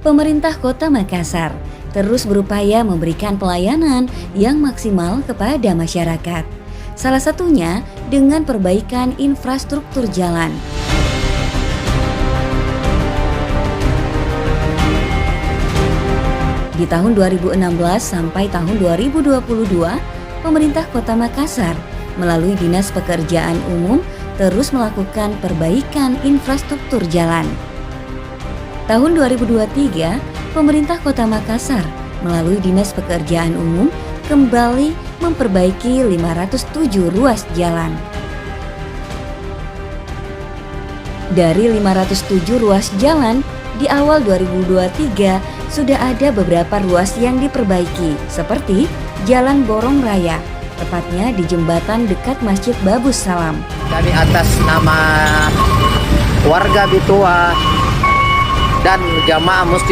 Pemerintah Kota Makassar terus berupaya memberikan pelayanan yang maksimal kepada masyarakat. Salah satunya dengan perbaikan infrastruktur jalan. Di tahun 2016 sampai tahun 2022, pemerintah Kota Makassar melalui Dinas Pekerjaan Umum terus melakukan perbaikan infrastruktur jalan. Tahun 2023, pemerintah Kota Makassar melalui Dinas Pekerjaan Umum kembali memperbaiki 507 ruas jalan. Dari 507 ruas jalan, di awal 2023 sudah ada beberapa ruas yang diperbaiki, seperti Jalan Borong Raya, tepatnya di jembatan dekat Masjid Babus Salam. Kami atas nama warga Bitua dan jamaah Masjid